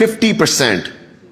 50%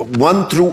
1 through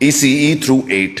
ECE through 8,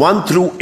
1 through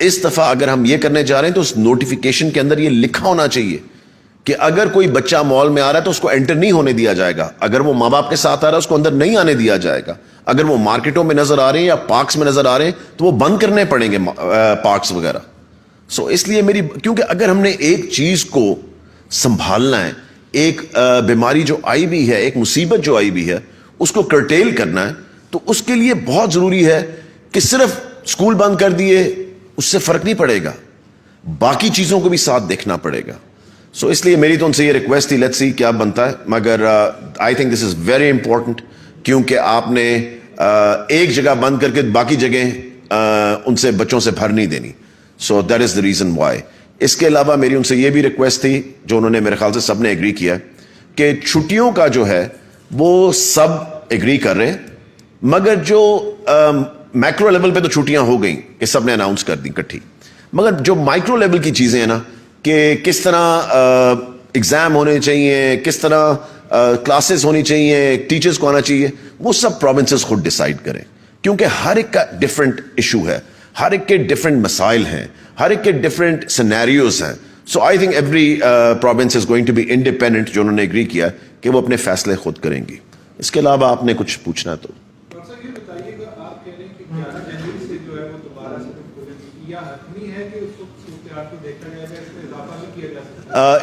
اس دفعہ اگر ہم یہ کرنے جا رہے ہیں تو اس نوٹیفیکیشن کے اندر یہ لکھا ہونا چاہیے کہ اگر کوئی بچہ مال میں آ رہا ہے تو اس کو انٹر نہیں ہونے دیا جائے گا, اگر وہ ماں باپ کے ساتھ آ رہا ہے اس کو اندر نہیں آنے دیا جائے گا, اگر وہ مارکیٹوں میں نظر آ رہے ہیں یا پارکس میں نظر آ رہے ہیں تو وہ بند کرنے پڑیں گے پارکس وغیرہ. سو اس لیے کیونکہ اگر ہم نے ایک چیز کو سنبھالنا ہے, ایک بیماری جو آئی بھی ہے, ایک مصیبت جو آئی بھی ہے, اس کو کرٹیل کرنا ہے, تو اس کے لیے بہت ضروری ہے کہ صرف اسکول بند کر دیے اس سے فرق نہیں پڑے گا, باقی چیزوں کو بھی ساتھ دیکھنا پڑے گا. سو اس لیے میری تو ان سے یہ ریکویسٹ تھی, لیٹس سی کیا بنتا ہے, مگر I think this is very important, کیونکہ آپ نے ایک جگہ بند کر کے باقی جگہیں ان سے بچوں سے بھر نہیں دینی. So that is the reason why. اس کے علاوہ میری ان سے یہ بھی ریکویسٹ تھی, جو انہوں نے میرے خیال سے سب نے ایگری کیا, کہ چھٹیوں کا جو ہے وہ سب ایگری کر رہے ہیں, مگر جو میکرو لیول پہ تو چھٹیاں ہو گئیں کہ سب نے اناؤنس کر دی کٹھی, مگر جو مائکرو لیول کی چیزیں ہیں نا, کہ کس طرح ایگزام ہونے چاہیے, کس طرح کلاسز ہونی چاہیے, ٹیچرز کو آنا چاہیے, وہ سب پروونسز خود ڈیسائیڈ کریں, کیونکہ ہر ایک کا ڈفرینٹ ایشو ہے, ہر ایک کے ڈفرینٹ مسائل ہیں, ہر ایک کے ڈفرینٹ سینیریوز ہیں. So I think every province is going to be independent, جو انہوں نے ایگری کیا کہ وہ اپنے فیصلے خود کریں گی. اس کے علاوہ آپ نے کچھ پوچھنا تو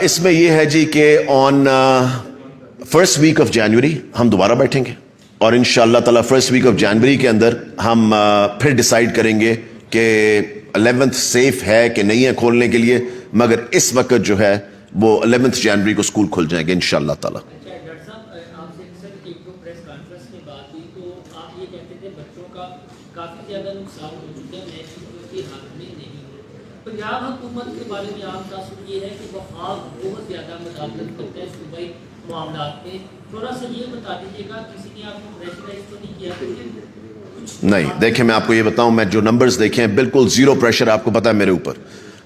اس میں یہ ہے جی کہ on first week of January ہم دوبارہ بیٹھیں گے, اور ان شاء اللہ تعالیٰ فرسٹ ویک آف جنوری کے اندر ہم پھر ڈیسائیڈ کریں گے کہ 11th سیف ہے کہ نہیں ہے کھولنے کے لیے, مگر اس وقت جو ہے وہ 11th جنوری کو اسکول کھل جائیں گے ان شاء اللہ تعالیٰ. پنجاب حکومت کے بارے میں عام تاثر یہ ہے کہ وفاق بہت زیادہ مداخلت کرتا ہے صوبائی معاملات میں, تھوڑا سا یہ بتا دیجیے گا کسی نے آپ کو پریشرائز تو نہیں کیا؟ نہیں, دیکھیں میں آپ کو یہ بتاؤں, میں جو نمبرز دیکھے ہیں بالکل زیرو پریشر, آپ کو پتا ہے میرے اوپر,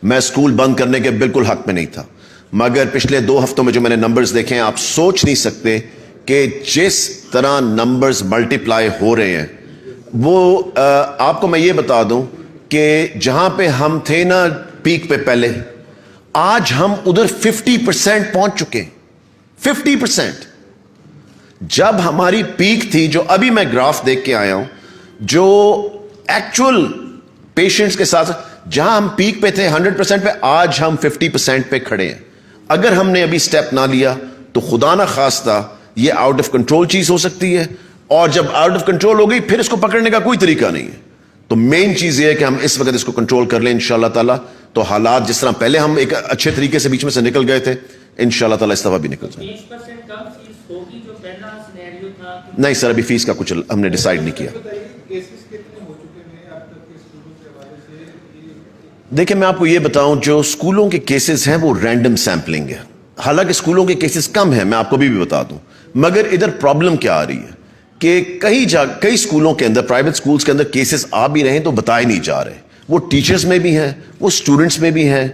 میں اسکول بند کرنے کے بالکل حق میں نہیں تھا, مگر پچھلے 2 ہفتوں میں جو میں نے نمبرز دیکھے ہیں, آپ سوچ نہیں سکتے کہ جس طرح نمبرز ملٹیپلائی ہو رہے ہیں, وہ آپ کو میں یہ بتا دوں کہ جہاں پہ ہم تھے نا پیک پہ پہلے, آج ہم ادھر 50% پہنچ چکے ہیں. 50% جب ہماری پیک تھی, جو ابھی میں گراف دیکھ کے آیا ہوں, جو ایکچوئل پیشنٹس کے ساتھ جہاں ہم پیک پہ تھے 100% پہ, آج ہم 50% پہ کھڑے ہیں. اگر ہم نے ابھی سٹیپ نہ لیا تو خدا نہ خواستہ یہ آؤٹ آف کنٹرول چیز ہو سکتی ہے, اور جب آؤٹ آف کنٹرول ہو گئی پھر اس کو پکڑنے کا کوئی طریقہ نہیں ہے. تو مین چیز یہ ہے کہ ہم اس وقت اس کو کنٹرول کر لیں انشاءاللہ تعالیٰ, تو حالات جس طرح پہلے ہم ایک اچھے طریقے سے بیچ میں سے نکل گئے تھے, انشاءاللہ تعالیٰ اس دفعہ بھی نکل جائیں. نہیں سر, ابھی فیس کا کچھ ہم نے ڈیسائیڈ نہیں کیا. دیکھیں میں آپ کو یہ بتاؤں, جو اسکولوں کے کیسز ہیں وہ رینڈم سیمپلنگ ہے, حالانکہ اسکولوں کے کیسز کم ہیں, میں آپ کو بھی بتا دوں, مگر ادھر پرابلم کیا آ رہی ہے کہ کئی اسکولوں کے اندر, پرائیویٹ اسکولز کے اندر کیسز آ بھی رہے ہیں تو بتائے نہیں جا رہے. وہ ٹیچرز میں بھی ہیں, وہ اسٹوڈنٹس میں بھی ہیں,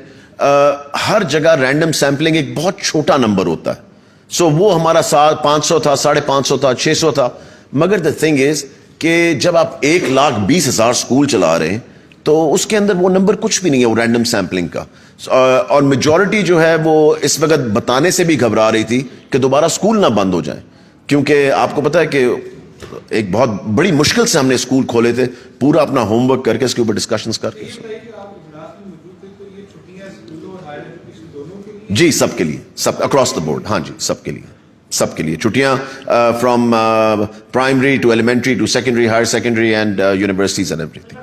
ہر جگہ رینڈم سیمپلنگ ایک بہت چھوٹا نمبر ہوتا ہے. سو وہ ہمارا 500 تھا, 550 تھا, 600 تھا, مگر دا تھنگ از کہ جب آپ 1,20,000 اسکول چلا رہے ہیں تو اس کے اندر وہ نمبر کچھ بھی نہیں ہے, وہ رینڈم سیمپلنگ کا. اور میجورٹی جو ہے وہ اس وقت بتانے سے بھی گھبرا رہی تھی کہ دوبارہ اسکول نہ بند ہو جائیں, کیونکہ آپ کو پتا ہے کہ ایک بہت بڑی مشکل سے ہم نے اسکول کھولے تھے, پورا اپنا ہوم ورک کر کے اس کے اوپر ڈسکشنز کر کے. جی سب کے لیے, سب اکراس دا بورڈ, ہاں جی سب کے لیے, سب کے لیے چھٹیاں, from primary to elementary to secondary, higher secondary and universities and everything.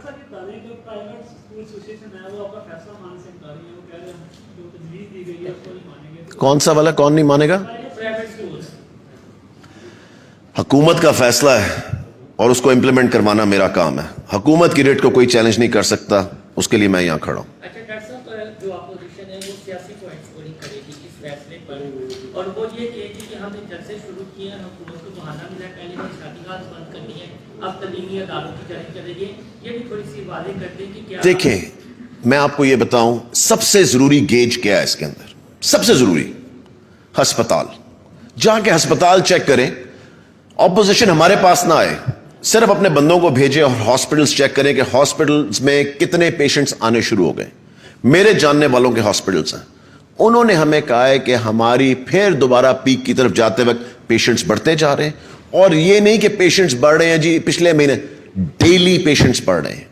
کون سا والا, کون نہیں مانے گا؟ حکومت کا فیصلہ ہے اور اس کو امپلیمنٹ کروانا میرا کام ہے. حکومت کی ریٹ کو کوئی چیلنج نہیں کر سکتا, اس کے لیے میں یہاں کھڑا ہوں. اچھا ڈاکٹر صاحب, جو اپوزیشن ہے وہ سیاسی پوائنٹس کو نہیں کرے گی اس فیصلے پر, اور وہ یہ کہے گی کہ ہم نے جلسے شروع کیے ہیں, حکومت کو بہانہ ملا, پہلے ہم تحقیقات بند کرنی ہے, اب تعلیمی اداروں کی جانچ کرے گی. یہ بھی تھوڑی سی واضح کر دیں کہ کیا. دیکھیں میں آپ کو یہ بتاؤں, سب سے ضروری گیج کیا ہے اس کے اندر, سب سے ضروری ہسپتال. جا کے ہسپتال چیک کریں, اپوزیشن ہمارے پاس نہ آئے, صرف اپنے بندوں کو بھیجیں اور ہاسپٹلز چیک کریں کہ ہاسپٹلز میں کتنے پیشنٹس آنے شروع ہو گئے. میرے جاننے والوں کے ہاسپٹلز ہیں, انہوں نے ہمیں کہا ہے کہ ہماری پھر دوبارہ پیک کی طرف جاتے وقت پیشنٹس بڑھتے جا رہے ہیں. اور یہ نہیں کہ پیشنٹس بڑھ رہے ہیں جی پچھلے مہینے, ڈیلی پیشنٹس بڑھ رہے ہیں,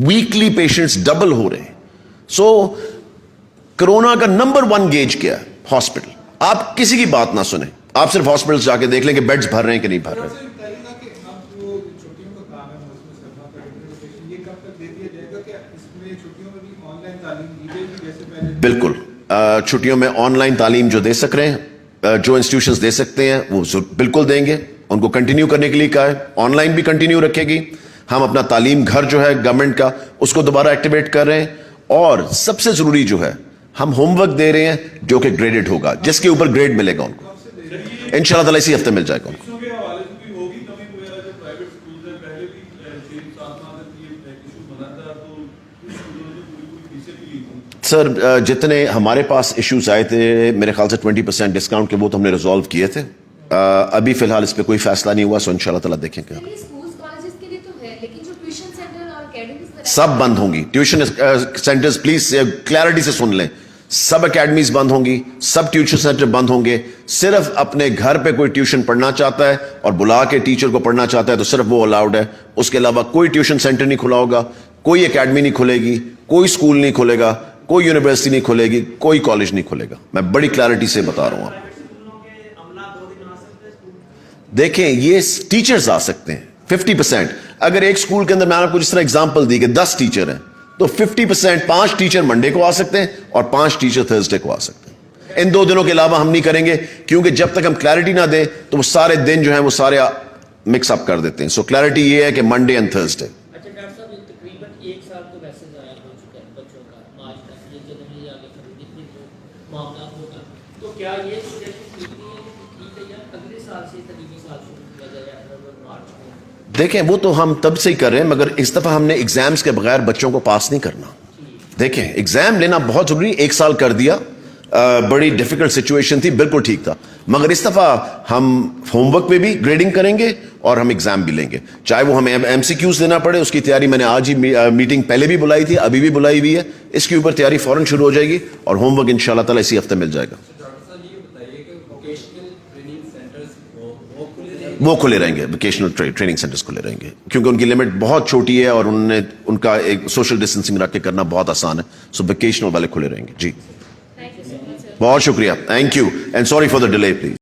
ویکلی پیشنٹس ڈبل ہو رہے ہیں. سو کرونا کا نمبر 1 گیج کیا ہے ہاسپٹل. آپ کسی کی بات نہ سنیں, آپ صرف ہاسپٹل جا کے دیکھ لیں کہ بیڈز بھر رہے ہیں کہ نہیں بھر رہے. بالکل, چھٹیوں میں آن لائن تعلیم جو دے سک رہے ہیں, جو انسٹیٹیوشنز دے سکتے ہیں وہ بالکل دیں گے. ان کو کنٹینیو کرنے کے لیے کہا ہے, آن لائن بھی کنٹینیو رکھے گی. ہم اپنا تعلیم گھر جو ہے گورنمنٹ کا اس کو دوبارہ ایکٹیویٹ کر رہے ہیں. اور سب سے ضروری جو ہے ہم ہوم ورک دے رہے ہیں جو کہ گریڈڈ ہوگا, جس کے اوپر گریڈ ملے گا ان کو, انشاءاللہ تعالیٰ اسی ہفتے مل جائے گا ان کو. سر جتنے ہمارے پاس ایشوز آئے تھے میرے خیال سے 20% ڈسکاؤنٹ کے وہ تو ہم نے ریزالو کیے تھے. ابھی فی الحال اس پہ کوئی فیصلہ نہیں ہوا, سو انشاءاللہ تعالیٰ دیکھیں گے. سب بند ہوں گی ٹیوشن سینٹرز, پلیز کلیئرٹی سے سن لیں, سب اکیڈمیز بند ہوں گی, سب ٹیوشن سینٹر بند ہوں گے. صرف اپنے گھر پہ کوئی ٹیوشن پڑھنا چاہتا ہے اور بلا کے ٹیچر کو پڑھنا چاہتا ہے تو صرف وہ الاؤڈ ہے. اس کے علاوہ کوئی ٹیوشن سینٹر نہیں کھلا ہوگا, کوئی اکیڈمی نہیں کھلے گی, کوئی اسکول نہیں کھلے گا, کوئی یونیورسٹی نہیں کھلے گی, کوئی کالج نہیں کھلے گا. میں بڑی کلیئرٹی سے بتا رہا ہوں آپ. دیکھیں یہ ٹیچرز آ سکتے ہیں 50%. اگر ایک اسکول کے اندر میں نے آپ کو جس طرح اگزامپل دی کہ 10 ٹیچر ہیں تو 50%, 5 ٹیچر منڈے کو آ سکتے ہیں اور 5 ٹیچر تھرسڈے کو آ سکتے ہیں. ان 2 دنوں کے علاوہ ہم نہیں کریں گے, کیونکہ جب تک ہم کلیئرٹی نہ دیں تو وہ سارے دن جو ہیں وہ سارے مکس اپ کر دیتے ہیں. سو کلیئرٹی یہ ہے کہ منڈے اینڈ تھرسڈے. اچھا ڈاکٹر صاحب, تقریباً 1 سال تو ویسے ضائع ہو چکا ہے بچوں کا, مارچ تک یہ جنوری آگے جتنے معاملات ہوگا, تو کیا یہ سچویشن ٹھیک نہیں ہے کہ ٹھیک ہے یا اگلے سال سے تعلیمی سال شروع کیا جائے اپریل مارچ میں؟ دیکھیں وہ تو ہم تب سے ہی کر رہے ہیں, مگر اس دفعہ ہم نے ایگزامز کے بغیر بچوں کو پاس نہیں کرنا. دیکھیں ایگزام لینا بہت ضروری, 1 سال کر دیا, بڑی ڈیفیکلٹ سچویشن تھی, بالکل ٹھیک تھا, مگر اس دفعہ ہم ہوم ورک پہ بھی گریڈنگ کریں گے اور ہم ایگزام بھی لیں گے, چاہے وہ ہمیں MCQs دینا پڑے. اس کی تیاری میں نے آج ہی میٹنگ پہلے بھی بلائی تھی, ابھی بھی بلائی ہوئی ہے. اس کے اوپر تیاری فوراً شروع ہو جائے گی اور ہوم ورک انشاءاللہ تعالیٰ اسی ہفتے مل جائے گا. وہ کھلے رہیں گے, ووکیشنل ٹریننگ سینٹرز کھلے رہیں گے, کیونکہ ان کی لمٹ بہت چھوٹی ہے اور ان کا ایک سوشل ڈسٹینسنگ رکھ کے کرنا بہت آسان ہے. سو ووکیشنل والے کھلے رہیں گے. جی بہت شکریہ, thank you and sorry for the delay please.